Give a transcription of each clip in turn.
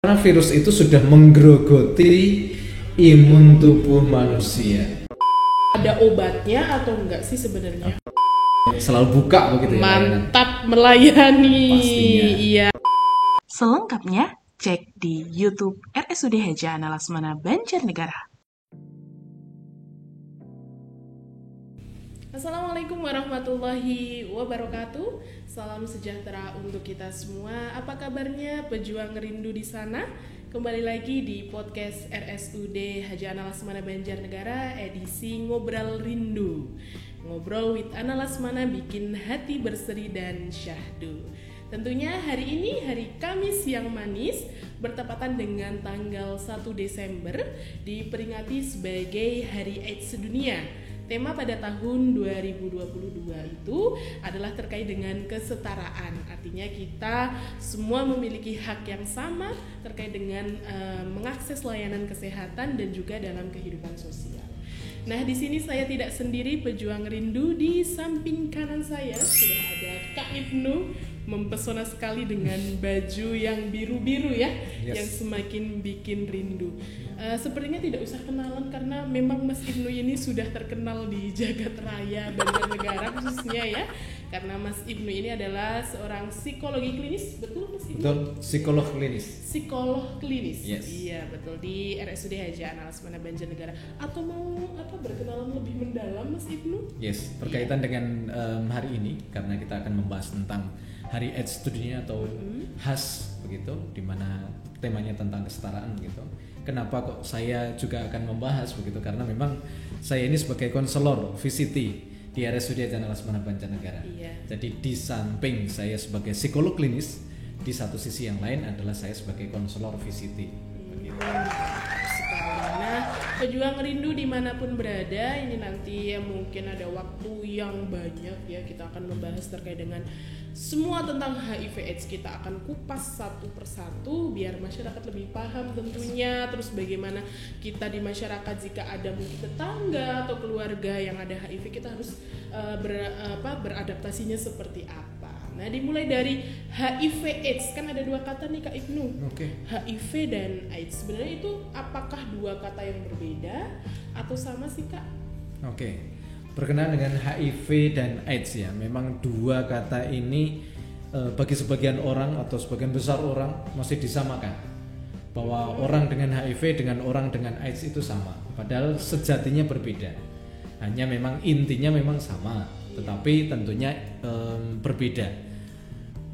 Karena virus itu sudah menggerogoti imun tubuh manusia. Ada obatnya atau enggak sih sebenarnya? Selalu buka begitu ya. Mantap melayani. Pastinya. Iya. Selengkapnya cek di YouTube RSUD Haja Ana Laksmana Banjarnegara. Assalamualaikum warahmatullahi wabarakatuh. Salam sejahtera untuk kita semua. Apa kabarnya pejuang rindu di sana? Kembali lagi di podcast RSUD Haja Ana Laksmana Banjarnegara edisi Ngobrol Rindu. Ngobrol with Ana Laksmana bikin hati berseri dan syahdu. Tentunya hari ini hari Kamis yang manis bertepatan dengan tanggal 1 Desember diperingati sebagai Hari AIDS Sedunia. Tema pada tahun 2022 itu adalah terkait dengan kesetaraan. Artinya kita semua memiliki hak yang sama terkait dengan mengakses layanan kesehatan dan juga dalam kehidupan sosial. Nah, di sini saya tidak sendiri pejuang rindu. Di samping kanan saya sudah ada Kak Ibnu, mempesona sekali dengan baju yang biru-biru ya, yang semakin bikin rindu. Sepertinya tidak usah kenalan karena memang Mas Ibnu ini sudah terkenal di jagat raya Banjarnegara khususnya ya. Karena Mas Ibnu ini adalah seorang psikologi klinis, betul Mas Ibnu? Betul, psikolog klinis. Psikolog klinis. Yes. Iya, betul, di RSUD Haja Ana Laksmana Banjarnegara. Atau mau berkenalan lebih mendalam Mas Ibnu? Yes, berkaitan dengan hari ini karena kita akan membahas tentang Hari AIDS Sedunia atau HAS begitu, di mana temanya tentang kesetaraan begitu. Kenapa kok saya juga akan membahas begitu? Karena memang saya ini sebagai konselor VCT di RSUD Haja Ana Laksmana Banjarnegara. Iya. Jadi di samping saya sebagai psikolog klinis, di satu sisi yang lain adalah saya sebagai konselor VCT. Begitu. Nah, pejuang rindu dimanapun berada, ini nanti ya mungkin ada waktu yang banyak ya, kita akan membahas terkait dengan semua tentang HIV/AIDS. Kita akan kupas satu persatu biar masyarakat lebih paham tentunya. Terus bagaimana kita di masyarakat jika ada mungkin tetangga atau keluarga yang ada HIV, kita harus beradaptasinya seperti apa. Nah, dimulai dari HIV/AIDS, kan ada dua kata nih Kak Ibnu. Oke. HIV dan AIDS, sebenarnya itu apakah dua kata yang berbeda atau sama sih Kak? Oke. Berkenaan dengan HIV dan AIDS ya, memang dua kata ini bagi sebagian orang atau sebagian besar orang masih disamakan. Bahwa orang dengan HIV dengan orang dengan AIDS itu sama, padahal sejatinya berbeda. Hanya memang intinya memang sama, tetapi tentunya berbeda.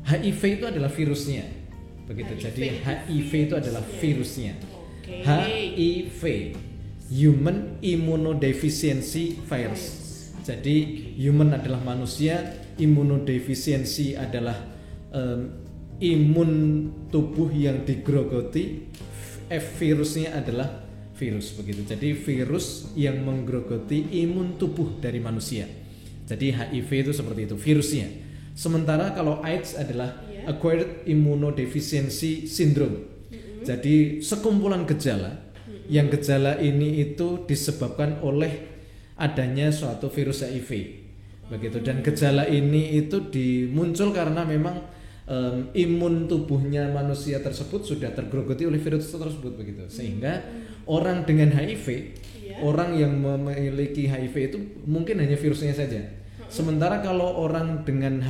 HIV itu adalah virusnya, begitu. Jadi HIV itu adalah virusnya. Okay. HIV, Human Immunodeficiency Virus. Jadi human adalah manusia, immunodeficiency adalah imun tubuh yang digerogoti, virusnya adalah virus begitu. Jadi virus yang menggerogoti imun tubuh dari manusia. Jadi HIV itu seperti itu virusnya. Sementara kalau AIDS adalah Acquired Immunodeficiency Syndrome. Jadi sekumpulan gejala yang gejala ini itu disebabkan oleh adanya suatu virus HIV begitu, dan gejala ini itu muncul karena memang imun tubuhnya manusia tersebut sudah tergerogoti oleh virus tersebut begitu, sehingga orang dengan HIV, orang yang memiliki HIV itu mungkin hanya virusnya saja. Sementara kalau orang dengan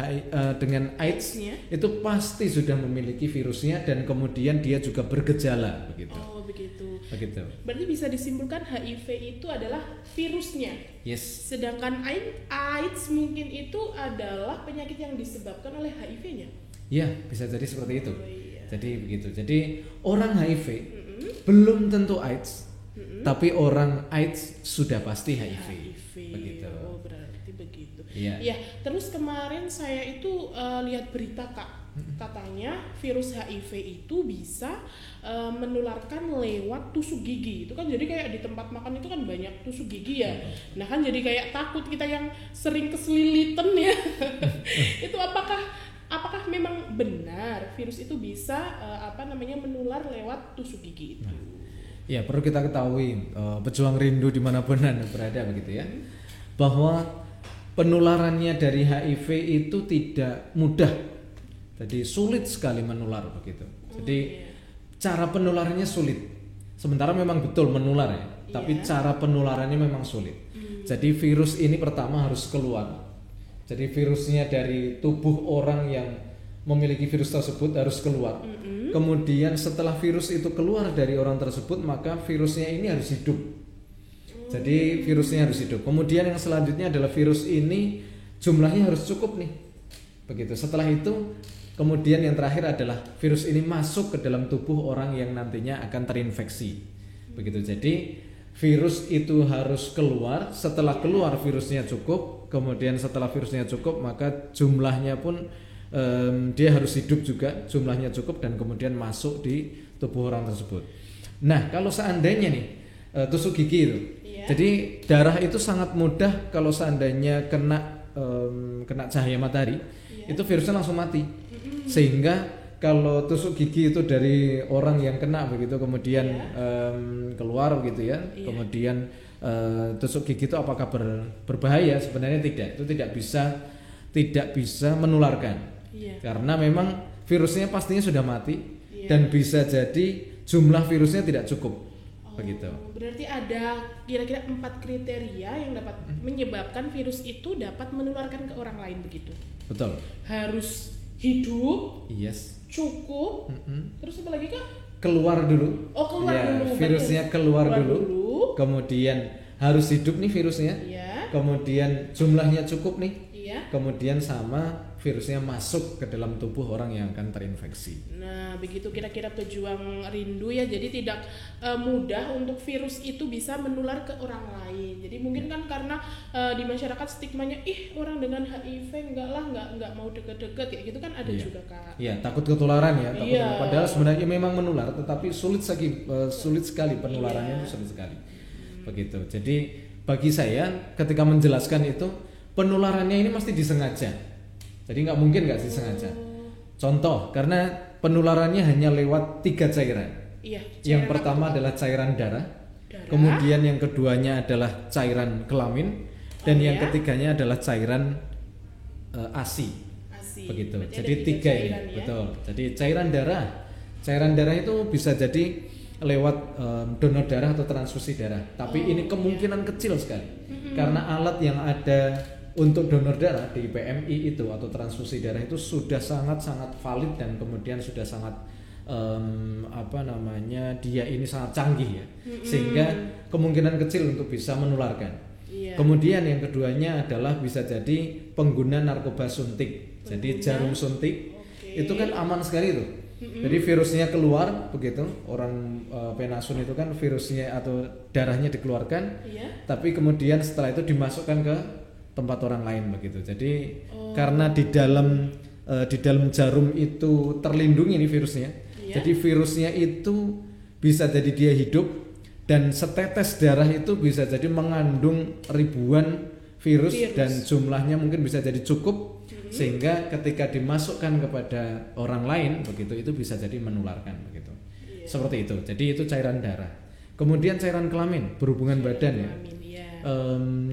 AIDS itu pasti sudah memiliki virusnya dan kemudian dia juga bergejala begitu. Oh, begitu. Begitu. Berarti bisa disimpulkan HIV itu adalah virusnya. Yes. Sedangkan AIDS mungkin itu adalah penyakit yang disebabkan oleh HIV-nya. Ya, bisa jadi seperti itu. Oh, iya. Jadi begitu. Jadi orang HIV belum tentu AIDS, tapi orang AIDS sudah pasti HIV. Begitu. Oh, berarti begitu. Iya. Ya, terus kemarin saya itu lihat berita Kak. Katanya virus HIV itu bisa menularkan lewat tusuk gigi. Itu kan jadi kayak di tempat makan itu kan banyak tusuk gigi ya. Nah kan jadi kayak takut kita yang sering keselilitan ya. Itu apakah memang benar virus itu bisa menular lewat tusuk gigi itu? Ya, perlu kita ketahui pejuang rindu dimanapun Anda berada begitu ya, bahwa penularannya dari HIV itu tidak mudah. Jadi sulit sekali menular begitu. Jadi cara penularannya sulit. Sementara memang betul menular ya, tapi cara penularannya memang sulit. Jadi virus ini pertama harus keluar. Jadi virusnya dari tubuh orang yang memiliki virus tersebut harus keluar. Kemudian setelah virus itu keluar dari orang tersebut, maka virusnya ini harus hidup. Jadi virusnya harus hidup. Kemudian yang selanjutnya adalah virus ini jumlahnya harus cukup nih. Begitu. Setelah itu kemudian yang terakhir adalah virus ini masuk ke dalam tubuh orang yang nantinya akan terinfeksi. Begitu. Jadi virus itu harus keluar. Setelah keluar virusnya cukup. Kemudian setelah virusnya cukup, maka jumlahnya pun dia harus hidup juga, jumlahnya cukup, dan kemudian masuk di tubuh orang tersebut. Nah, kalau seandainya nih tusuk gigi itu, jadi darah itu sangat mudah kalau seandainya kena cahaya matahari, itu virusnya langsung mati. Sehingga kalau tusuk gigi itu dari orang yang kena begitu, kemudian keluar begitu ya, kemudian tusuk gigi itu apakah berbahaya? Sebenarnya tidak, itu tidak bisa menularkan. Karena memang virusnya pastinya sudah mati, dan bisa jadi jumlah virusnya tidak cukup. Begitu. Berarti ada kira-kira 4 kriteria yang dapat menyebabkan virus itu dapat menularkan ke orang lain begitu. Betul. Harus hidup, cukup, terus apa lagi Kak? Keluar dulu. Keluar dulu. Virusnya keluar dulu. Kemudian harus hidup nih virusnya. Kemudian jumlahnya cukup nih. Kemudian sama virusnya masuk ke dalam tubuh orang yang akan terinfeksi. Nah, begitu kira-kira pejuang rindu ya. Jadi tidak mudah untuk virus itu bisa menular ke orang lain. Jadi mungkin kan karena di masyarakat stigmanya, orang dengan HIV nggak mau deket-deket kayak gitu kan ada juga Kak. Iya, takut ketularan ya. Padahal sebenarnya memang menular, tetapi sulit sekali penularannya, itu sulit sekali. Begitu. Jadi bagi saya ketika menjelaskan itu, penularannya ini mesti disengaja. Jadi nggak mungkin nggak disengaja. Contoh, karena penularannya hanya lewat 3 cairan. Yang pertama adalah cairan darah. Kemudian yang keduanya adalah cairan kelamin, dan yang ketiganya adalah cairan ASI. Begitu. Jadi 3 ini, betul. Jadi cairan darah itu bisa jadi lewat donor darah atau transfusi darah. Tapi ini kemungkinan kecil sekali. Karena alat yang ada untuk donor darah di PMI itu atau transfusi darah itu sudah sangat-sangat valid, dan kemudian sudah sangat dia ini sangat canggih ya, sehingga kemungkinan kecil untuk bisa menularkan. Kemudian yang keduanya adalah bisa jadi pengguna narkoba suntik. Jadi jarum suntik itu kan aman sekali tuh. Jadi virusnya keluar begitu, orang penasun itu kan virusnya atau darahnya dikeluarkan, tapi kemudian setelah itu dimasukkan ke tempat orang lain begitu. Jadi karena di dalam jarum itu terlindungi nih virusnya. Jadi virusnya itu bisa jadi dia hidup, dan setetes darah itu bisa jadi mengandung ribuan virus. Dan jumlahnya mungkin bisa jadi cukup, sehingga ketika dimasukkan kepada orang lain begitu, itu bisa jadi menularkan begitu. Seperti itu. Jadi itu cairan darah. Kemudian cairan kelamin, berhubungan badan ya.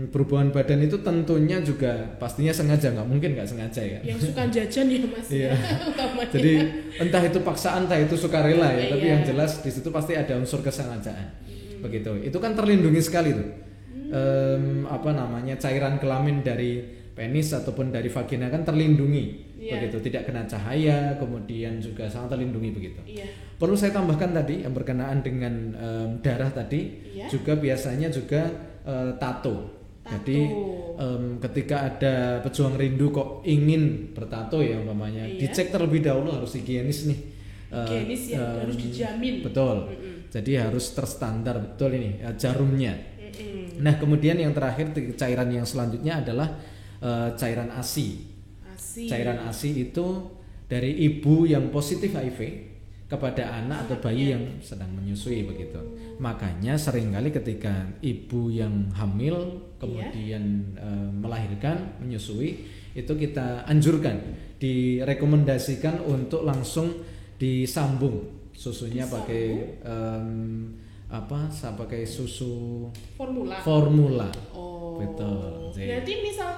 Berhubungan badan itu tentunya juga pastinya sengaja, nggak mungkin nggak sengaja ya. Yang suka jajan ya Mas. Jadi entah itu paksaan, entah itu sukarela ya, tapi yang jelas di situ pasti ada unsur kesengajaan. Begitu. Itu kan terlindungi sekali tuh. Cairan kelamin dari penis ataupun dari vagina kan terlindungi. Begitu, tidak kena cahaya, kemudian juga sangat terlindungi begitu. Perlu saya tambahkan tadi yang berkenaan dengan darah tadi, juga biasanya juga tato. Jadi ketika ada pejuang rindu kok ingin bertato ya umpamanya, dicek terlebih dahulu, harus higienis nih. Higienis harus dijamin. Betul. Jadi harus terstandar betul ini jarumnya. Nah, kemudian yang terakhir cairan yang selanjutnya adalah cairan ASI. Cairan ASI itu dari ibu yang positif HIV kepada anak atau bayi yang sedang menyusui begitu. Makanya seringkali ketika ibu yang hamil kemudian melahirkan, menyusui, itu kita anjurkan, direkomendasikan untuk langsung disambung susunya pakai pakai susu formula. Betul. Berarti misal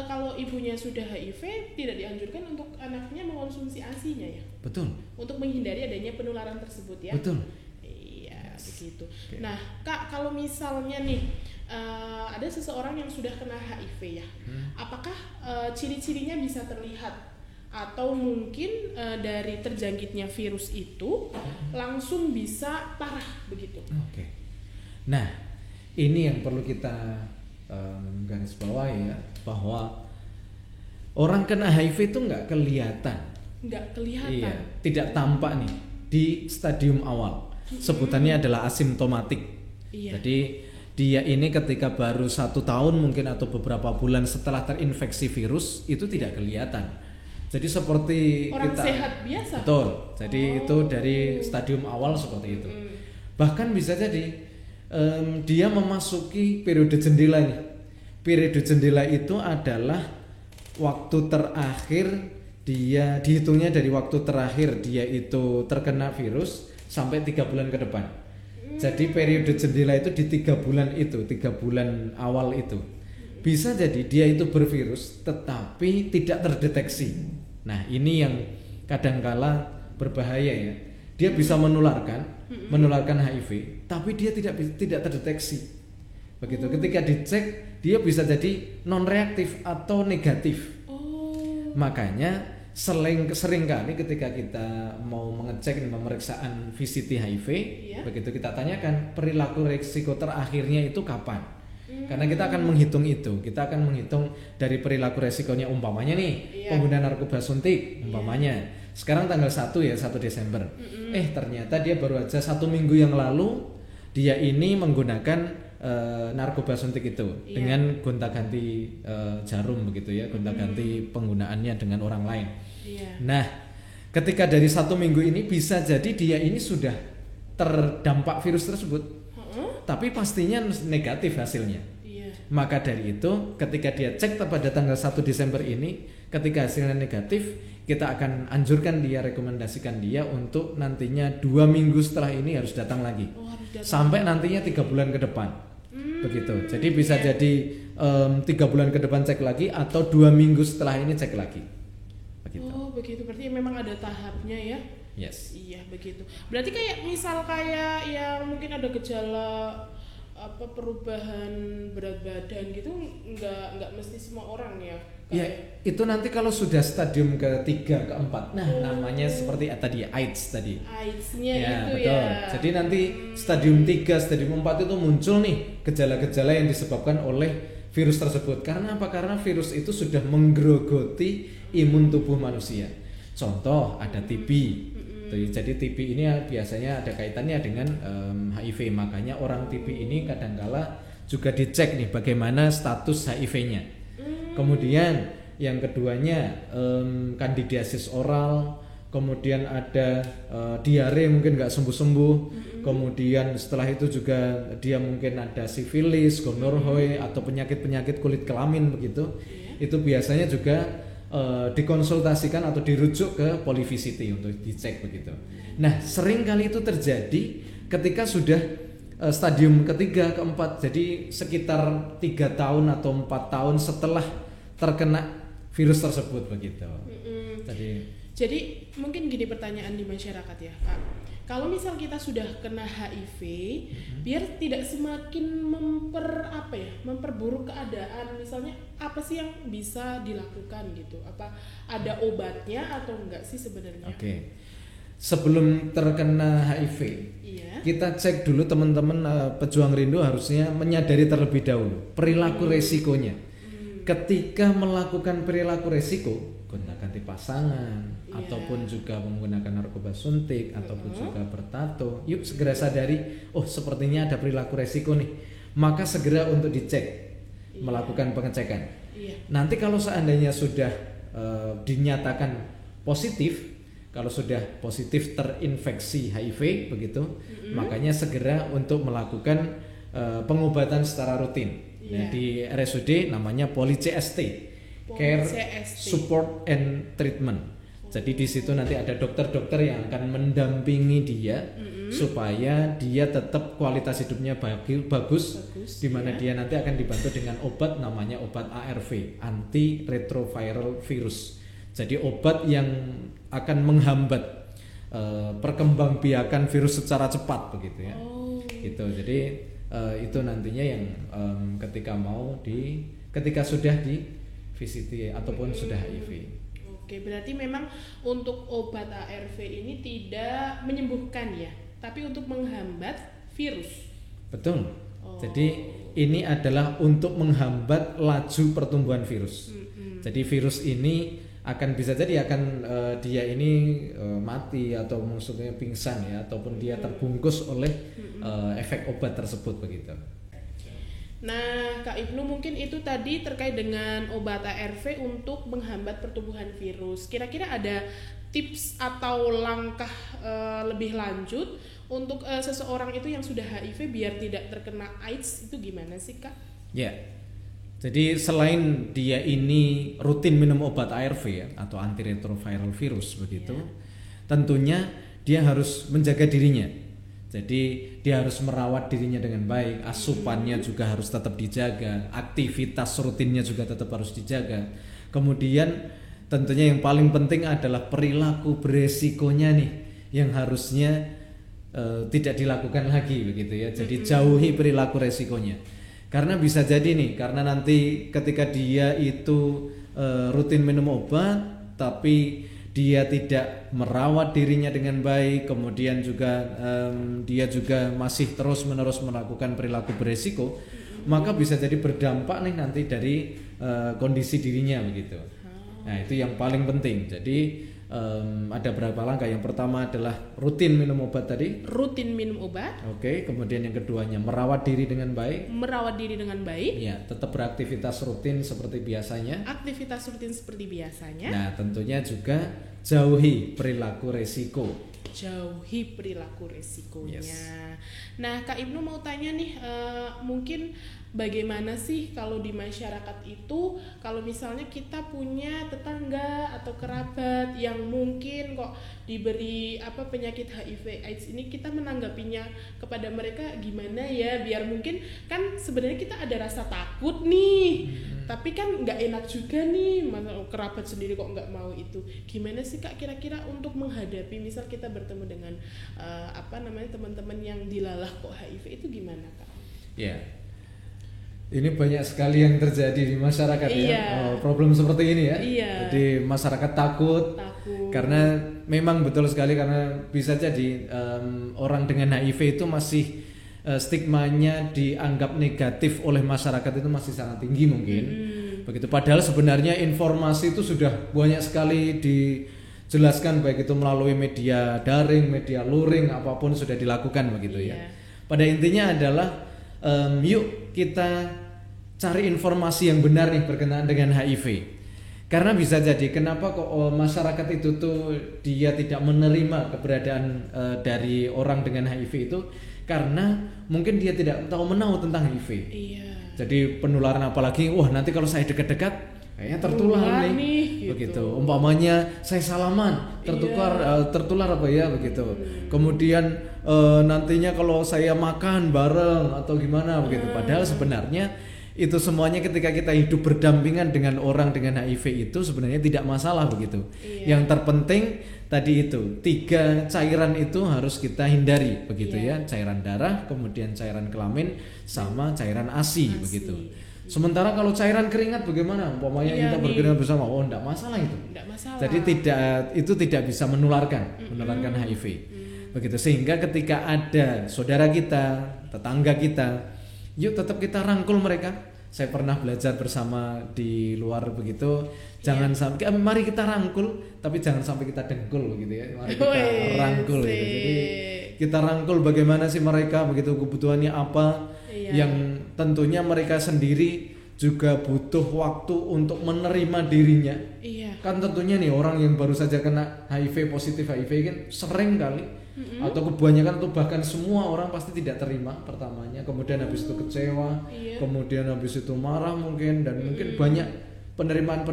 kalau ibunya sudah HIV tidak dianjurkan untuk anaknya mengkonsumsi ASI-nya ya. Betul. Untuk menghindari adanya penularan tersebut ya. Betul. Iya, begitu. Okay. Nah, Kak, kalau misalnya nih ada seseorang yang sudah kena HIV ya, apakah ciri-cirinya bisa terlihat atau mungkin dari terjangkitnya virus itu langsung bisa parah begitu? Oke. Nah, ini yang perlu kita garis bawahi ya, bahwa orang kena HIV itu nggak kelihatan. Iya, tidak tampak nih di stadium awal. Sebutannya adalah asimptomatik. Iya. Jadi dia ini ketika baru 1 tahun mungkin atau beberapa bulan setelah terinfeksi virus itu tidak kelihatan. Jadi seperti orang kita sehat biasa. Betul. Jadi itu dari stadium awal seperti itu. Bahkan bisa jadi dia memasuki periode jendela ini. Periode jendela itu adalah waktu terakhir dia, dihitungnya dari waktu terakhir dia itu terkena virus sampai 3 bulan ke depan. Jadi periode jendela itu di 3 bulan itu, 3 bulan awal itu. Bisa jadi dia itu bervirus tetapi tidak terdeteksi. Nah, ini yang kadangkala berbahaya ya. Dia bisa menularkan HIV, tapi dia tidak terdeteksi. Begitu. Ketika dicek, dia bisa jadi non reaktif atau negatif. Makanya sering kali ketika kita mau mengecek pemeriksaan VCT HIV, begitu kita tanyakan perilaku resiko terakhirnya itu kapan? Karena kita akan menghitung itu, kita akan menghitung dari perilaku resikonya umpamanya nih, pengguna narkoba suntik umpamanya. Sekarang tanggal 1 ya, 1 Desember. Ternyata dia baru aja 1 minggu yang lalu dia ini menggunakan narkoba suntik itu dengan gonta-ganti jarum begitu ya, gonta-ganti penggunaannya dengan orang lain. Nah, ketika dari 1 minggu ini bisa jadi dia ini sudah terdampak virus tersebut, tapi pastinya negatif hasilnya. Maka dari itu ketika dia cek pada tanggal 1 Desember ini, ketika hasilnya negatif, kita akan anjurkan dia, rekomendasikan dia untuk nantinya 2 minggu setelah ini harus datang lagi, sampai nantinya 3 bulan ke depan. Begitu. Jadi bisa jadi 3 bulan ke depan cek lagi atau 2 minggu setelah ini cek lagi. Begitu. Oh begitu, berarti memang ada tahapnya ya. Yes. Iya begitu. Berarti kayak yang mungkin ada gejala perubahan berat badan gitu, nggak mesti semua orang ya. Ya, itu nanti kalau sudah stadium ketiga, keempat. Nah, namanya seperti tadi AIDS tadi. AIDS-nya ya, itu betul. ya. Jadi nanti stadium 3, stadium 4 itu muncul nih gejala-gejala yang disebabkan oleh virus tersebut. Karena apa? Karena virus itu sudah menggerogoti imun tubuh manusia. Contoh ada TB. Jadi TB ini biasanya ada kaitannya dengan HIV. Makanya orang TB ini kadangkala juga dicek nih bagaimana status HIV-nya. Kemudian yang keduanya kandidiasis oral, kemudian ada diare mungkin nggak sembuh-sembuh, kemudian setelah itu juga dia mungkin ada sifilis, gonorrhea atau penyakit-penyakit kulit kelamin begitu. Itu biasanya juga dikonsultasikan atau dirujuk ke polyVCT untuk dicek begitu. Nah, sering kali itu terjadi ketika sudah stadium ketiga, keempat, jadi sekitar 3 tahun atau 4 tahun setelah terkena virus tersebut begitu. Jadi mungkin gini pertanyaan di masyarakat ya, Kak. Kalau misal kita sudah kena HIV, biar tidak semakin memperburuk keadaan, misalnya apa sih yang bisa dilakukan gitu? Apa ada obatnya atau enggak sih sebenarnya? Oke. Sebelum terkena HIV, kita cek dulu teman-teman pejuang rindu harusnya menyadari terlebih dahulu perilaku resikonya. Ketika melakukan perilaku resiko, gonta-ganti pasangan, ataupun juga menggunakan narkoba suntik, ataupun juga bertato, yuk segera sadari, oh sepertinya ada perilaku resiko nih, maka segera untuk dicek, melakukan pengecekan. Nanti kalau seandainya sudah dinyatakan positif, kalau sudah positif terinfeksi HIV begitu, makanya segera untuk melakukan pengobatan secara rutin. Nah, di RSUD namanya Poly CST, Care Support and Treatment. Jadi di situ nanti ada dokter-dokter yang akan mendampingi dia supaya dia tetap kualitas hidupnya bagus, di mana dia nanti akan dibantu dengan obat namanya obat ARV, antiretroviral virus. Jadi obat yang akan menghambat perkembangbiakan virus secara cepat begitu ya. Gitu. Jadi itu nantinya yang ketika sudah di VCT ataupun sudah HIV. Oke, berarti memang untuk obat ARV ini tidak menyembuhkan ya, tapi untuk menghambat virus. Betul. Jadi ini adalah untuk menghambat laju pertumbuhan virus. Jadi virus ini akan bisa jadi dia ini mati atau maksudnya pingsan ya, ataupun dia terbungkus oleh efek obat tersebut begitu. Nah, Kak Ibnu, mungkin itu tadi terkait dengan obat ARV untuk menghambat pertumbuhan virus. Kira-kira ada tips atau langkah lebih lanjut untuk seseorang itu yang sudah HIV biar tidak terkena AIDS itu gimana sih, Kak? Ya. Jadi selain dia ini rutin minum obat ARV ya, atau antiretroviral virus begitu, tentunya dia harus menjaga dirinya. Jadi dia harus merawat dirinya dengan baik, asupannya juga harus tetap dijaga, aktivitas rutinnya juga tetap harus dijaga. Kemudian tentunya yang paling penting adalah perilaku beresikonya nih, yang harusnya tidak dilakukan lagi begitu ya. Jadi jauhi perilaku resikonya. Karena bisa jadi nih, karena nanti ketika dia itu rutin minum obat, tapi dia tidak merawat dirinya dengan baik, kemudian juga dia juga masih terus-menerus melakukan perilaku beresiko, maka bisa jadi berdampak nih nanti dari kondisi dirinya begitu. Nah itu yang paling penting. Jadi ada berapa langkah. Yang pertama adalah rutin minum obat tadi. Rutin minum obat. Oke. Kemudian yang keduanya merawat diri dengan baik. Merawat diri dengan baik. Ya, tetap beraktivitas rutin seperti biasanya. Aktivitas rutin seperti biasanya. Nah, tentunya juga jauhi perilaku resiko. Jauhi perilaku resikonya. Yes. Nah, Kak Ibnu mau tanya nih, mungkin bagaimana sih kalau di masyarakat itu, kalau misalnya kita punya tetangga atau kerabat yang mungkin kok diberi penyakit HIV/AIDS ini, kita menanggapinya kepada mereka gimana ya, biar mungkin kan sebenarnya kita ada rasa takut nih, tapi kan nggak enak juga nih, kerabat sendiri kok nggak mau itu. Gimana sih Kak kira-kira untuk menghadapi misal kita bertemu dengan teman-teman yang dilalah kok HIV itu gimana Kak? Ya. Ini banyak sekali yang terjadi di masyarakat ya, problem seperti ini ya. Jadi masyarakat takut karena memang betul sekali, karena bisa jadi orang dengan HIV itu masih stigmanya dianggap negatif oleh masyarakat itu masih sangat tinggi mungkin. Begitu, padahal sebenarnya informasi itu sudah banyak sekali dijelaskan, baik itu melalui media daring, media luring, apapun sudah dilakukan begitu ya. Pada intinya adalah yuk kita cari informasi yang benar nih berkenaan dengan HIV. Karena bisa jadi kenapa kok masyarakat itu tuh dia tidak menerima keberadaan dari orang dengan HIV itu, karena mungkin dia tidak tahu menahu tentang HIV. Jadi penularan, apalagi nanti kalau saya dekat-dekat kayaknya tertular nih begitu. Umpamanya saya salaman tertular apa ya begitu. Kemudian nantinya kalau saya makan bareng atau gimana begitu. Padahal sebenarnya itu semuanya ketika kita hidup berdampingan dengan orang dengan HIV itu sebenarnya tidak masalah begitu. Yang terpenting tadi itu 3 cairan itu harus kita hindari begitu ya. Cairan darah, kemudian cairan kelamin, sama cairan ASI begitu. Sementara kalau cairan keringat bagaimana? Umpamanya kita berkeringat bersama, enggak masalah itu. Jadi itu tidak bisa menularkan HIV. Begitu, sehingga ketika ada saudara kita, tetangga kita, yuk tetap kita rangkul mereka. Saya pernah belajar bersama di luar begitu. Jangan sampai, mari kita rangkul, tapi jangan sampai kita dengkul begitu ya. Mari kita rangkul gitu. Jadi kita rangkul bagaimana sih mereka begitu, kebutuhannya apa, yang tentunya mereka sendiri juga butuh waktu untuk menerima dirinya. Kan tentunya nih orang yang baru saja kena HIV, positif HIV kan sering kali atau kebanyakan atau bahkan semua orang pasti tidak terima pertamanya, kemudian habis itu kecewa, kemudian habis itu marah mungkin, dan mungkin banyak penerimaan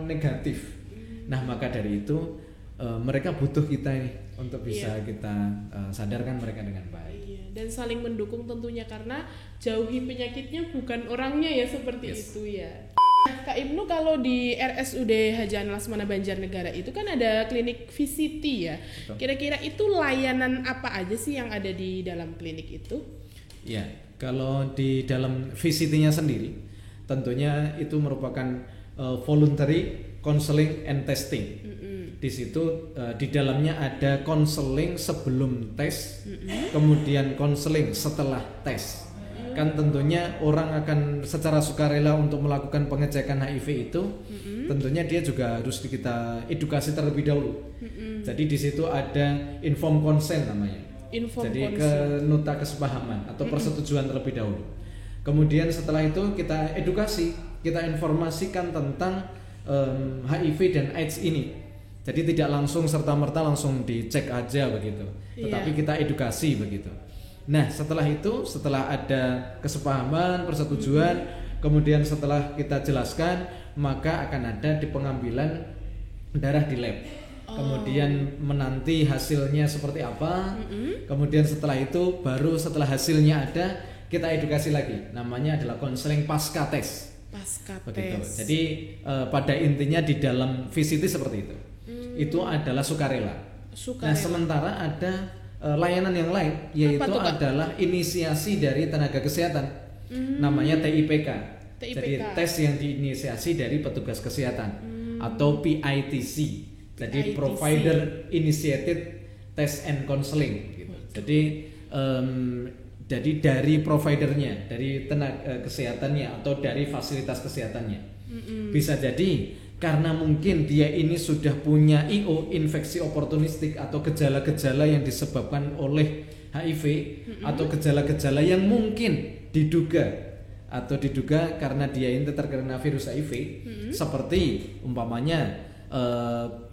negatif. Nah maka dari itu mereka butuh kita ini untuk bisa kita sadarkan mereka dengan baik. Iya, dan saling mendukung tentunya, karena jauhi penyakitnya bukan orangnya ya, seperti itu ya. Kak Ibnu, kalau di RSUD Haji Laksamana Banjarnegara itu kan ada klinik VCT ya. Betul. Kira-kira itu layanan apa aja sih yang ada di dalam klinik itu? Ya, kalau di dalam VCT-nya sendiri, tentunya itu merupakan voluntary counseling and testing. Di situ di dalamnya ada konseling sebelum tes, kemudian konseling setelah tes. Kan tentunya orang akan secara sukarela untuk melakukan pengecekan HIV itu, tentunya dia juga harus kita edukasi terlebih dahulu. Jadi di situ ada informed consent namanya. Jadi nota kesepahaman atau persetujuan terlebih dahulu. Kemudian setelah itu kita edukasi, kita informasikan tentang HIV dan AIDS ini. Jadi tidak langsung serta-merta langsung dicek aja begitu, tetapi kita edukasi begitu. Nah setelah itu, setelah ada kesepahaman, persetujuan, kemudian setelah kita jelaskan, maka akan ada di pengambilan darah di lab. Kemudian menanti hasilnya seperti apa. Kemudian setelah itu, baru setelah hasilnya ada, kita edukasi lagi. Namanya adalah konseling pasca tes. Begitu. Jadi pada intinya di dalam VCT seperti itu. Itu adalah sukarela. Nah sementara ada layanan yang lain, yaitu adalah inisiasi dari tenaga kesehatan, namanya TIPK. Jadi tes yang diinisiasi dari petugas kesehatan atau PITC. Jadi Provider Initiated Test and Counseling gitu. Jadi dari providernya, dari tenaga kesehatannya atau dari fasilitas kesehatannya. Bisa jadi karena mungkin dia ini sudah punya IO, infeksi oportunistik, atau gejala-gejala yang disebabkan oleh HIV, atau gejala-gejala yang mungkin diduga karena dia ini terkena virus HIV, seperti umpamanya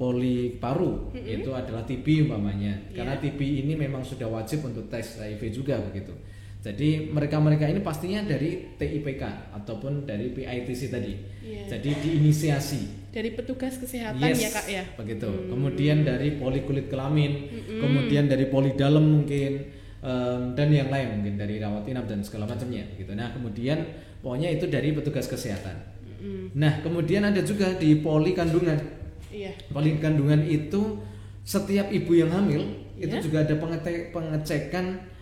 poli paru, itu adalah TB umpamanya. Karena TB ini memang sudah wajib untuk tes HIV juga begitu. Jadi mereka ini pastinya dari TIPK ataupun dari PITC tadi. Jadi diinisiasi dari petugas kesehatan ya Kak ya. Begitu. Kemudian dari poli kulit kelamin, kemudian dari poli dalam mungkin, dan yang lain mungkin dari rawat inap dan segala macamnya gitu. Nah kemudian pokoknya itu dari petugas kesehatan. Nah kemudian ada juga di poli kandungan. Poli kandungan itu setiap ibu yang hamil itu juga ada pengecekan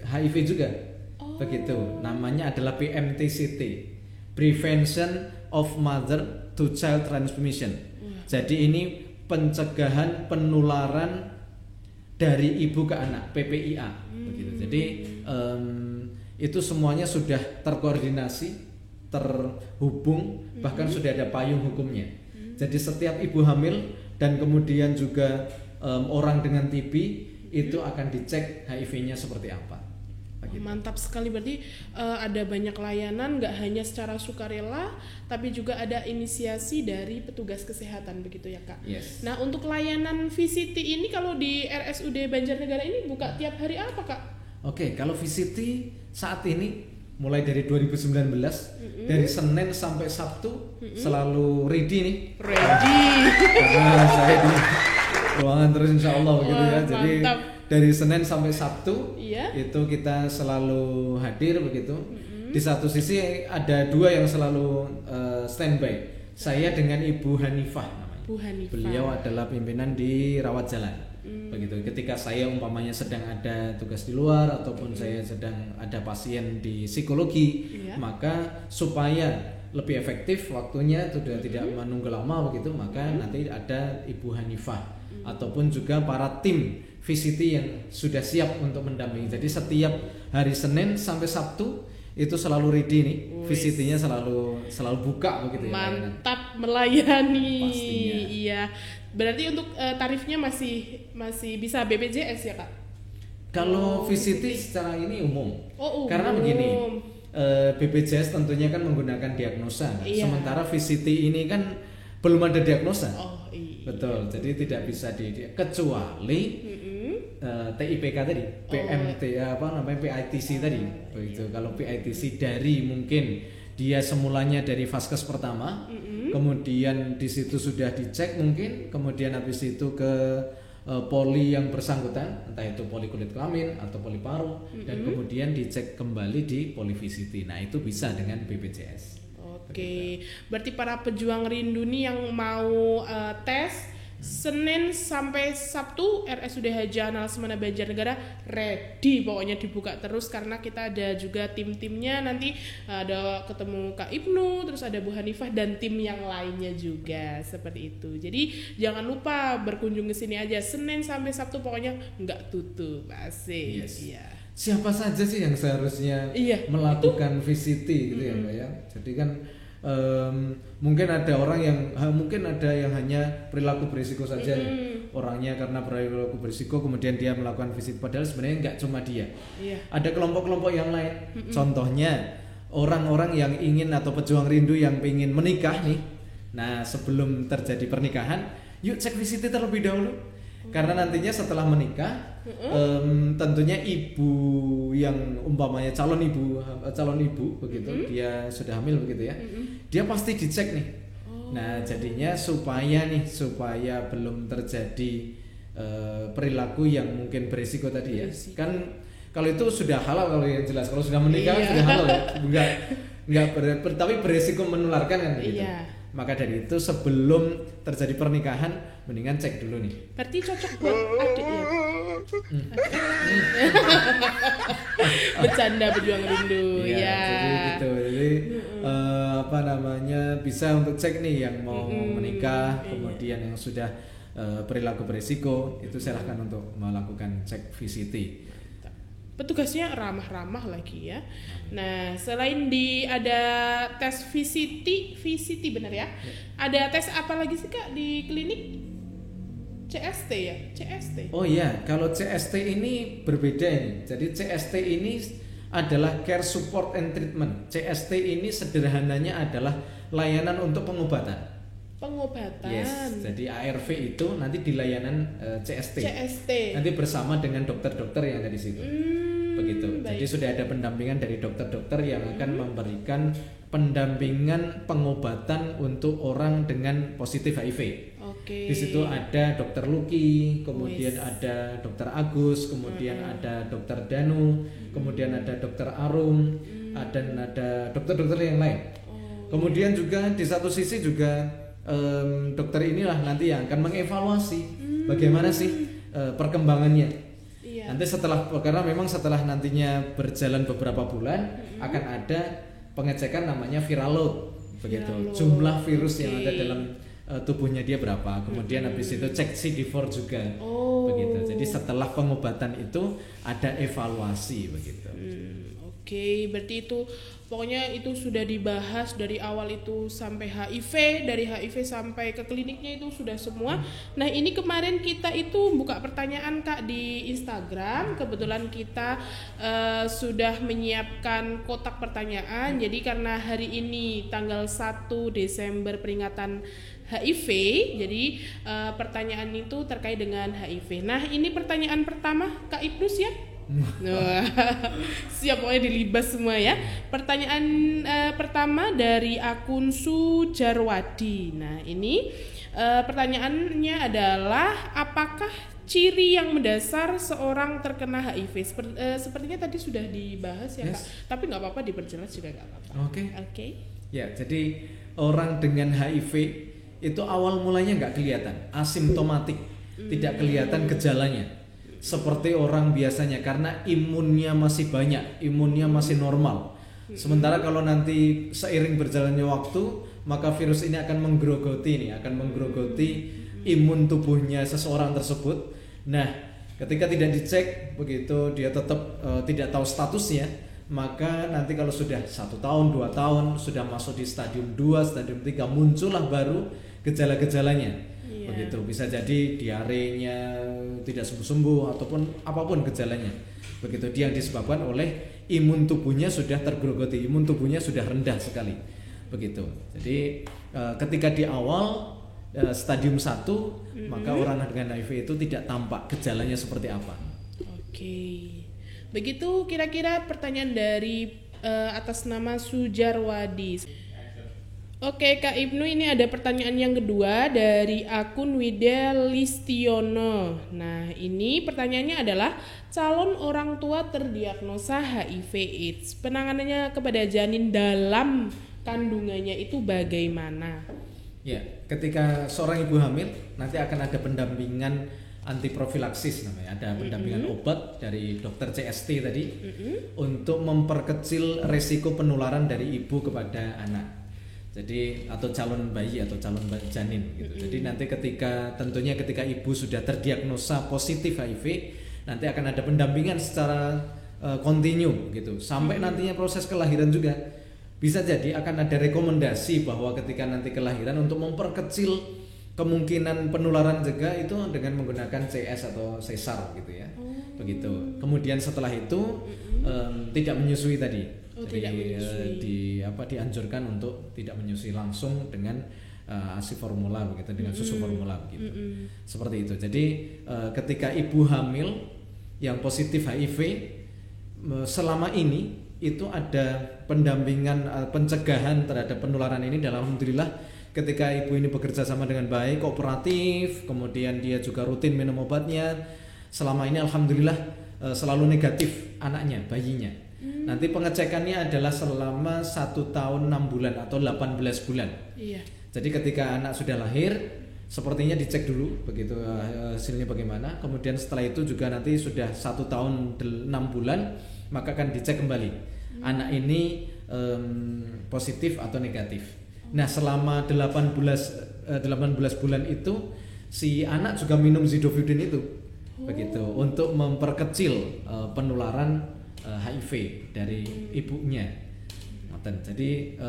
HIV juga. Begitu. Namanya adalah PMTCT, Prevention of Mother to Child Transmission. Jadi ini pencegahan penularan dari ibu ke anak, PPIA begitu. Jadi itu semuanya sudah terkoordinasi, terhubung, bahkan sudah ada payung hukumnya. Jadi setiap ibu hamil dan kemudian juga orang dengan TB itu akan dicek HIV-nya seperti apa. Begitu. Mantap sekali, berarti ada banyak layanan, nggak hanya secara sukarela, tapi juga ada inisiasi dari petugas kesehatan begitu ya Kak. Nah untuk layanan VCT ini kalau di RSUD Banjarnegara ini buka tiap hari apa Kak? Oke, kalau VCT saat ini mulai dari 2019 dari Senin sampai Sabtu selalu ready nih. Karena saya di ruangan terus insya Allah begitu ya. Jadi dari Senin sampai Sabtu itu kita selalu hadir begitu. Di satu sisi ada dua yang selalu standby. Saya dengan Ibu Hanifah namanya. Beliau adalah pimpinan di rawat jalan. Begitu. Ketika saya umpamanya sedang ada tugas di luar ataupun saya sedang ada pasien di psikologi, maka supaya lebih efektif waktunya sudah tidak menunggu lama begitu, maka nanti ada Ibu Hanifah ataupun juga para tim VCT yang sudah siap untuk mendampingi. Jadi setiap hari Senin sampai Sabtu itu selalu ready nih, VCT-nya selalu buka begitu ya. Mantap melayani. Pastinya. Iya. Berarti untuk tarifnya masih bisa BPJS ya Kak? Kalau VCT secara ini umum. Karena begini, BPJS tentunya kan menggunakan diagnosa. Sementara VCT ini kan belum ada diagnosa. Betul. Jadi tidak bisa kecuali TIPK tadi, PITC tadi. Begitu. Kalau PITC dari mungkin dia semulanya dari vaskes pertama, Kemudian di situ sudah dicek mungkin, kemudian habis itu ke poli yang bersangkutan, entah itu poli kulit kelamin atau poli paru, dan kemudian dicek kembali di poli VCT. Nah itu bisa dengan BPJS. Oke, berarti para pejuang rindu nih yang mau tes Senin sampai Sabtu RSUD Haja Semana Banjarnegara ready, pokoknya dibuka terus karena kita ada juga tim-timnya, nanti ada ketemu Kak Ibnu, terus ada Bu Hanifah dan tim yang lainnya juga seperti itu. Jadi jangan lupa berkunjung ke sini aja Senin sampai Sabtu, pokoknya nggak tutup. Asik. Yes. Iya. Siapa saja sih yang seharusnya melakukan VCT gitu ya Mbak ya. Jadi kan mungkin ada orang yang hanya perilaku berisiko saja orangnya, karena perilaku berisiko kemudian dia melakukan visit, padahal sebenarnya nggak cuma dia. Ada kelompok-kelompok yang lain. Contohnya orang-orang yang ingin atau pejuang rindu yang ingin menikah nih. Nah sebelum terjadi pernikahan, yuk cek VCT terlebih dahulu. Karena nantinya setelah menikah, tentunya ibu yang umpamanya calon ibu begitu, dia sudah hamil begitu ya, dia pasti dicek nih. Nah jadinya supaya belum terjadi perilaku yang mungkin berisiko tadi ya. Kan kalau itu sudah halal, kalau yang jelas kalau sudah menikah sudah halal ya, tapi berisiko menularkan kan gitu. Maka dari itu sebelum terjadi pernikahan mendingan cek dulu nih. Berarti cocok buat adik ya. Bercanda pejuang rindu ya. Jadi gitu. Jadi bisa untuk cek nih yang mau menikah, kemudian yang sudah perilaku berisiko itu silahkan untuk melakukan cek VCT. Petugasnya ramah-ramah lagi ya. Nah, selain ada tes VCT benar ya? Ada tes apa lagi sih Kak di klinik? CST ya? CST. Oh iya, kalau CST ini berbeda ini. Jadi CST ini adalah Care Support and Treatment. CST ini sederhananya adalah layanan untuk pengobatan. Yes, jadi ARV itu nanti di layanan CST. Nanti bersama dengan dokter-dokter yang ada di situ. Begitu. Baik. Jadi sudah ada pendampingan dari dokter-dokter yang akan memberikan pendampingan pengobatan untuk orang dengan positif HIV. Di situ ada dokter Luki, kemudian ada dokter Agus, kemudian ada dokter Danu, kemudian ada dokter Arum, dan ada dokter-dokter yang lain. Kemudian juga di satu sisi juga dokter inilah nanti yang akan mengevaluasi bagaimana sih perkembangannya. Nanti karena memang setelah nantinya berjalan beberapa bulan akan ada pengecekan namanya viral load, begitu. Jumlah virus yang ada dalam tubuhnya dia berapa. Kemudian habis itu cek CD4 juga, begitu. Jadi setelah pengobatan itu ada evaluasi, begitu. Oke, berarti itu pokoknya itu sudah dibahas dari awal itu sampai HIV, dari HIV sampai ke kliniknya itu sudah semua. Nah ini kemarin kita itu buka pertanyaan Kak di Instagram, kebetulan kita sudah menyiapkan kotak pertanyaan. Jadi karena hari ini tanggal 1 Desember peringatan HIV, jadi pertanyaan itu terkait dengan HIV. Nah ini pertanyaan pertama Kak Ibnu siap? Siap, pokoknya dilibas semua ya. Pertanyaan pertama dari akun Sujarwadi. Nah ini pertanyaannya adalah apakah ciri yang mendasar seorang terkena HIV? Sepertinya tadi sudah dibahas ya Kak, tapi nggak apa-apa diperjelas juga nggak apa-apa. Oke. Ya, jadi orang dengan HIV itu awal mulanya nggak kelihatan, asimptomatik, tidak kelihatan gejalanya. Seperti orang biasanya karena imunnya masih banyak, imunnya masih normal. Sementara kalau nanti seiring berjalannya waktu, maka virus ini akan menggerogoti imun tubuhnya seseorang tersebut. Nah, ketika tidak dicek begitu dia tetap tidak tahu statusnya, maka nanti kalau sudah 1 tahun, 2 tahun, sudah masuk di stadium 2, stadium 3 muncullah baru gejala-gejalanya. Begitu, bisa jadi diarenya tidak sembuh-sembuh ataupun apapun gejalanya. Begitu, dia disebabkan oleh imun tubuhnya sudah tergerogoti, imun tubuhnya sudah rendah sekali. Begitu. Jadi ketika di awal stadium 1, maka orang dengan HIV itu tidak tampak gejalanya seperti apa. Oke. Begitu kira-kira pertanyaan dari atas nama Sujarwadi. Oke Kak Ibnu, ini ada pertanyaan yang kedua dari akun Wida Listiono. Nah ini pertanyaannya adalah calon orang tua terdiagnosa HIV/AIDS, penanganannya kepada janin dalam kandungannya itu bagaimana? Ya, ketika seorang ibu hamil nanti akan ada pendampingan antiprofilaksis namanya, ada pendampingan obat dari dokter CST tadi untuk memperkecil resiko penularan dari ibu kepada anak. Jadi atau calon bayi atau calon janin gitu. Jadi nanti tentunya ketika ibu sudah terdiagnosa positif HIV, nanti akan ada pendampingan secara kontinu gitu sampai nantinya proses kelahiran juga. Bisa jadi akan ada rekomendasi bahwa ketika nanti kelahiran untuk memperkecil kemungkinan penularan juga itu dengan menggunakan CS atau sesar gitu ya. Begitu. Kemudian setelah itu tidak menyusui tadi. Jadi dianjurkan untuk tidak menyusui langsung dengan ASI formula begitu, dengan susu formula begitu. Seperti itu. Jadi ketika ibu hamil yang positif HIV selama ini itu ada pendampingan pencegahan terhadap penularan ini, dan alhamdulillah ketika ibu ini bekerja sama dengan baik, kooperatif, kemudian dia juga rutin minum obatnya. Selama ini alhamdulillah selalu negatif anaknya, bayinya. Nanti pengecekannya adalah selama 1 tahun 6 bulan atau 18 bulan. Iya. Jadi ketika anak sudah lahir, sepertinya dicek dulu begitu hasilnya bagaimana. Kemudian setelah itu juga nanti sudah 1 tahun 6 bulan, maka akan dicek kembali anak ini positif atau negatif. Nah selama 18 bulan itu si anak juga minum zidovudin itu begitu untuk memperkecil penularan HIV dari ibunya. Jadi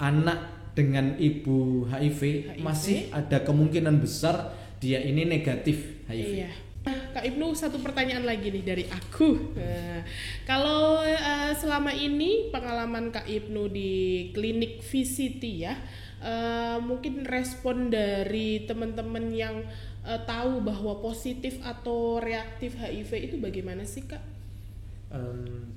anak dengan ibu HIV masih ada kemungkinan besar dia ini negatif HIV. Iya. Kak Ibnu, satu pertanyaan lagi nih dari aku. Kalau selama ini pengalaman Kak Ibnu di klinik VCT ya, mungkin respon dari teman-teman yang tahu bahwa positif atau reaktif HIV itu bagaimana sih Kak?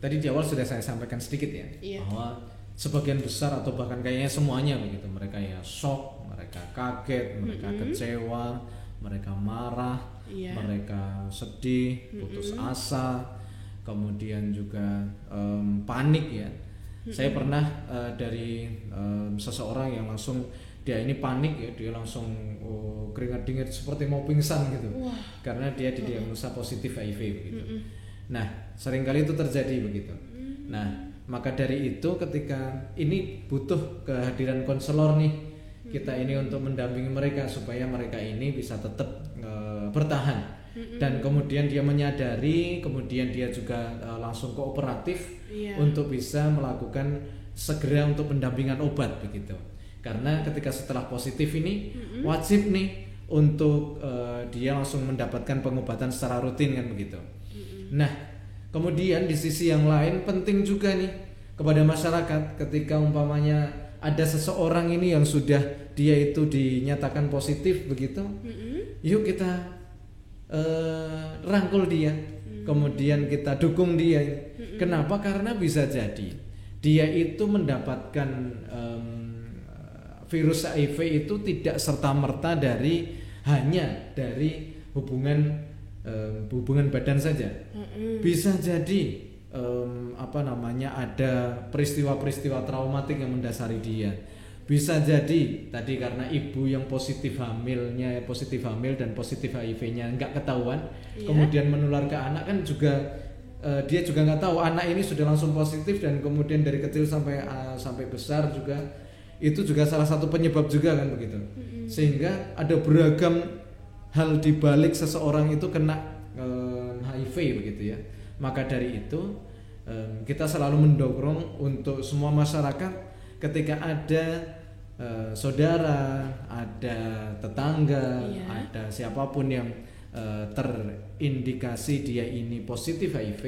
Tadi di awal sudah saya sampaikan sedikit ya, bahwa sebagian besar atau bahkan kayaknya semuanya begitu, mereka ya shock, mereka kaget, mereka kecewa, mereka marah, mereka sedih, putus asa, kemudian juga panik ya. Saya pernah dari seseorang yang langsung dia ini panik ya, dia langsung keringat dingin seperti mau pingsan gitu. Karena dia didiagnosa positif HIV begitu. Nah, seringkali itu terjadi begitu. Nah, maka dari itu ketika ini butuh kehadiran konselor nih, kita ini untuk mendampingi mereka supaya mereka ini bisa tetap bertahan. Dan kemudian dia menyadari, kemudian dia juga langsung kooperatif untuk bisa melakukan segera untuk pendampingan obat begitu. Karena ketika setelah positif ini wajib nih untuk dia langsung mendapatkan pengobatan secara rutin kan begitu. Nah, kemudian di sisi yang lain penting juga nih kepada masyarakat ketika umpamanya ada seseorang ini yang sudah dia itu dinyatakan positif begitu, yuk kita rangkul dia, kemudian kita dukung dia. Kenapa? Karena bisa jadi dia itu mendapatkan virus HIV itu tidak serta-merta hanya dari hubungan badan saja. Bisa jadi ada peristiwa-peristiwa traumatik yang mendasari dia. Bisa jadi tadi karena ibu yang positif hamil dan positif HIV-nya nggak ketahuan, kemudian menular ke anak kan juga dia juga nggak tahu anak ini sudah langsung positif, dan kemudian dari kecil sampai besar juga itu juga salah satu penyebab juga kan begitu. Sehingga ada beragam hal di balik seseorang itu kena HIV begitu ya. Maka dari itu kita selalu mendorong untuk semua masyarakat ketika ada saudara, ada tetangga, ada siapapun yang terindikasi dia ini positif HIV,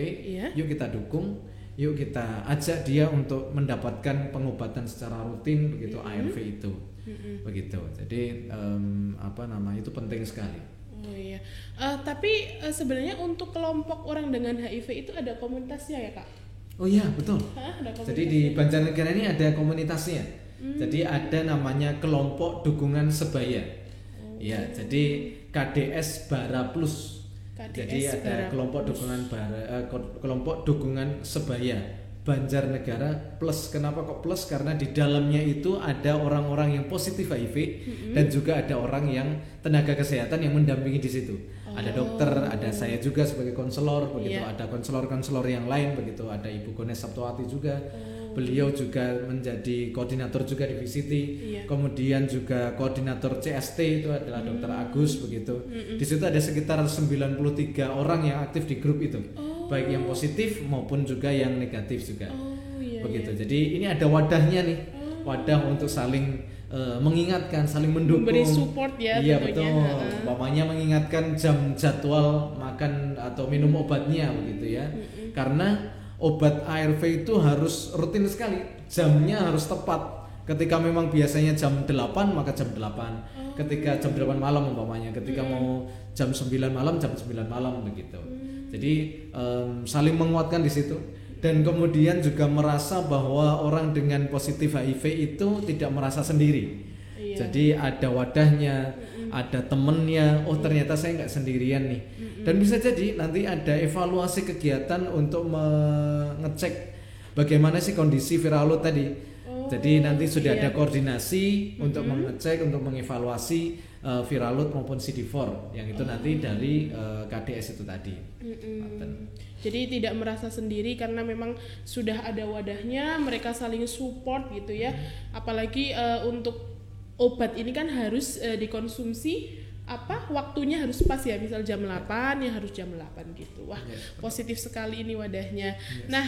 yuk kita dukung, yuk kita ajak dia untuk mendapatkan pengobatan secara rutin begitu, ARV itu. Begitu. Jadi itu penting sekali. Oh iya. Tapi sebenarnya untuk kelompok orang dengan HIV itu ada komunitasnya ya Kak? Oh iya betul. Jadi di Banjarnegara ini ada komunitasnya. Jadi ada namanya kelompok dukungan sebaya. Ya, jadi KDS Bara Plus. Jadi ada kelompok dukungan kelompok dukungan sebaya Banjarnegara Plus. Kenapa kok plus? Karena di dalamnya itu ada orang-orang yang positif HIV dan juga ada orang yang tenaga kesehatan yang mendampingi di situ. Ada dokter, ada saya juga sebagai konselor, begitu. Ada konselor-konselor yang lain, begitu. Ada Ibu Gones Sabtowati juga. Beliau juga menjadi koordinator juga di VCT. Kemudian juga koordinator CST itu adalah Dr. Agus, begitu. Di situ ada sekitar 93 orang yang aktif di grup itu. Baik yang positif maupun juga yang negatif juga. Begitu. Jadi ini ada wadahnya nih. Wadah untuk saling mengingatkan, saling mendukung, memberi support ya. Iya betul. Umpamanya mengingatkan jam jadwal makan atau minum obatnya, begitu ya. Karena obat ARV itu harus rutin sekali, jamnya harus tepat. Ketika memang biasanya jam 8 maka jam 8. Ketika jam 8 malam umpamanya, ketika mau jam 9 malam jam 9 malam, begitu. Jadi saling menguatkan di situ. Dan kemudian juga merasa bahwa orang dengan positif HIV itu tidak merasa sendiri. Jadi ada wadahnya, ada temennya. Oh ternyata saya nggak sendirian nih. Dan bisa jadi nanti ada evaluasi kegiatan untuk mengecek bagaimana sih kondisi viral load tadi. Jadi nanti sudah ada koordinasi untuk mengecek, untuk mengevaluasi viral load maupun CD4 yang itu nanti dari KDS itu tadi. Jadi tidak merasa sendiri karena memang sudah ada wadahnya, mereka saling support gitu ya. Apalagi untuk obat ini kan harus dikonsumsi waktunya harus pas ya, misal jam 8 ya harus jam 8 gitu. Wah, positif sekali ini wadahnya. Nah,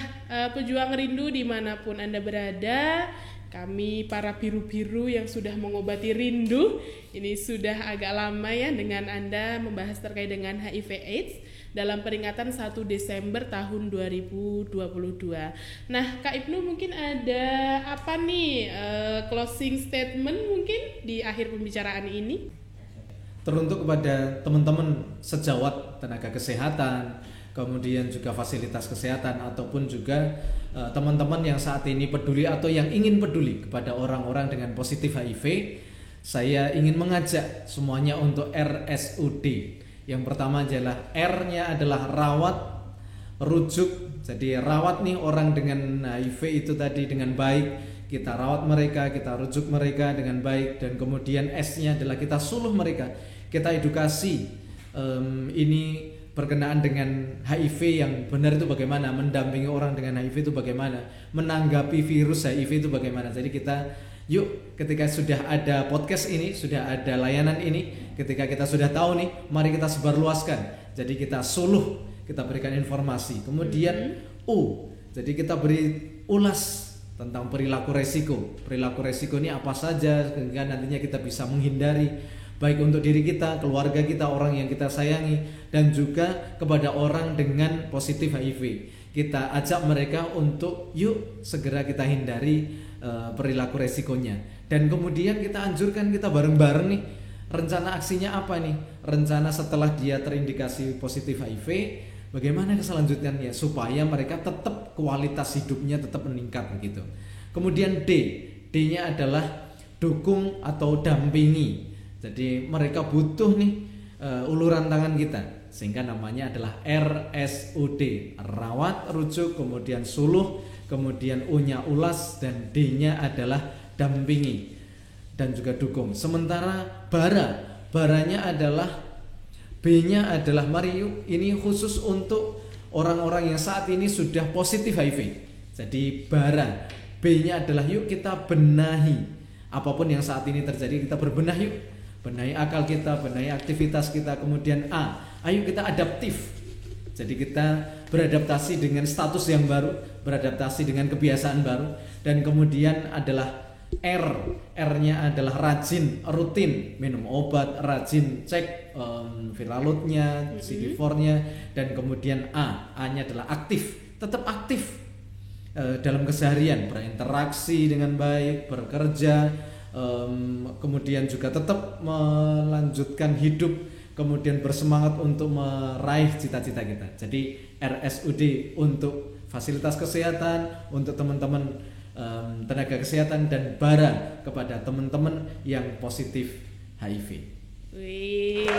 pejuang rindu dimanapun Anda berada, kami para biru-biru yang sudah mengobati rindu, ini sudah agak lama ya dengan Anda membahas terkait dengan HIV AIDS dalam peringatan 1 Desember tahun 2022. Nah, Kak Ibnu mungkin ada apa nih closing statement mungkin di akhir pembicaraan ini? Teruntuk kepada teman-teman sejawat tenaga kesehatan, kemudian juga fasilitas kesehatan, ataupun juga teman-teman yang saat ini peduli atau yang ingin peduli kepada orang-orang dengan positif HIV, saya ingin mengajak semuanya untuk RSUD. Yang pertama adalah R-nya adalah rawat, rujuk. Jadi rawat nih orang dengan HIV itu tadi dengan baik. Kita rawat mereka, kita rujuk mereka dengan baik. Dan kemudian S-nya adalah kita suluh mereka, kita edukasi ini berkenaan dengan HIV yang benar itu bagaimana, mendampingi orang dengan HIV itu bagaimana, menanggapi virus HIV itu bagaimana. Jadi kita yuk, ketika sudah ada podcast ini, sudah ada layanan ini, ketika kita sudah tahu nih, mari kita sebarluaskan. Jadi kita suluh, kita berikan informasi. Kemudian jadi kita beri ulas tentang perilaku resiko. Perilaku resiko ini apa saja sehingga nantinya kita bisa menghindari, baik untuk diri kita, keluarga kita, orang yang kita sayangi, dan juga kepada orang dengan positif HIV. Kita ajak mereka untuk yuk segera kita hindari perilaku resikonya. Dan kemudian kita anjurkan, kita bareng-bareng nih, rencana aksinya apa nih? Rencana setelah dia terindikasi positif HIV, bagaimana keselanjutannya supaya mereka tetap kualitas hidupnya tetap meningkat begitu. Kemudian D-nya adalah dukung atau dampingi. Jadi mereka butuh nih uluran tangan kita, sehingga namanya adalah RSUD, rawat, rujuk, kemudian suluh, kemudian U-nya ulas, dan D-nya adalah dampingi dan juga dukung. Sementara baranya adalah B-nya adalah mari yuk, ini khusus untuk orang-orang yang saat ini sudah positif HIV. Jadi bara, B-nya adalah yuk kita benahi apapun yang saat ini terjadi, kita berbenah yuk. Benahi akal kita, benahi aktivitas kita. Kemudian A, ayo kita adaptif. Jadi kita beradaptasi dengan status yang baru, beradaptasi dengan kebiasaan baru. Dan kemudian adalah R-nya adalah rajin, rutin minum obat, rajin cek viral load-nya, CD4-nya. Dan kemudian A-nya adalah aktif, tetap aktif dalam keseharian, berinteraksi dengan baik, bekerja, kemudian juga tetap melanjutkan hidup, kemudian bersemangat untuk meraih cita-cita kita. Jadi RSUD untuk fasilitas kesehatan, untuk teman-teman tenaga kesehatan dan bara kepada teman-teman yang positif HIV. Wih,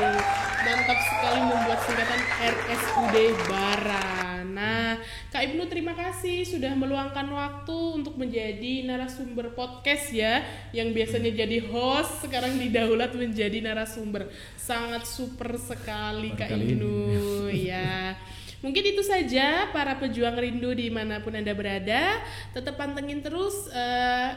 mantap sekali membuat singkatan RSUD Bara. Nah, Kak Ibnu terima kasih sudah meluangkan waktu untuk menjadi narasumber podcast ya, yang biasanya jadi host, sekarang didaulat menjadi narasumber. Sangat super sekali Kak Ibnu ya. Mungkin itu saja para pejuang rindu dimanapun Anda berada. Tetap pantengin terus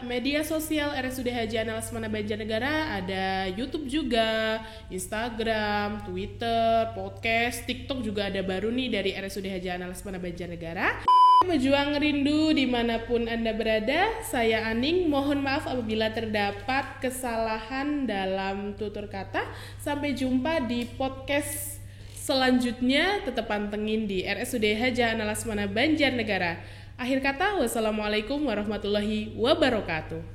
media sosial RSUD Haji Ana Lesmana Banjarnegara. Ada YouTube juga, Instagram, Twitter, podcast, TikTok juga ada baru nih dari RSUD Haji Ana Lesmana Banjarnegara. Pejuang rindu dimanapun Anda berada, saya Aning, mohon maaf apabila terdapat kesalahan dalam tutur kata. Sampai jumpa di podcast selanjutnya, tetap pantengin di RSUD Haji Ana Lesmana Banjarnegara. Akhir kata, wassalamualaikum warahmatullahi wabarakatuh.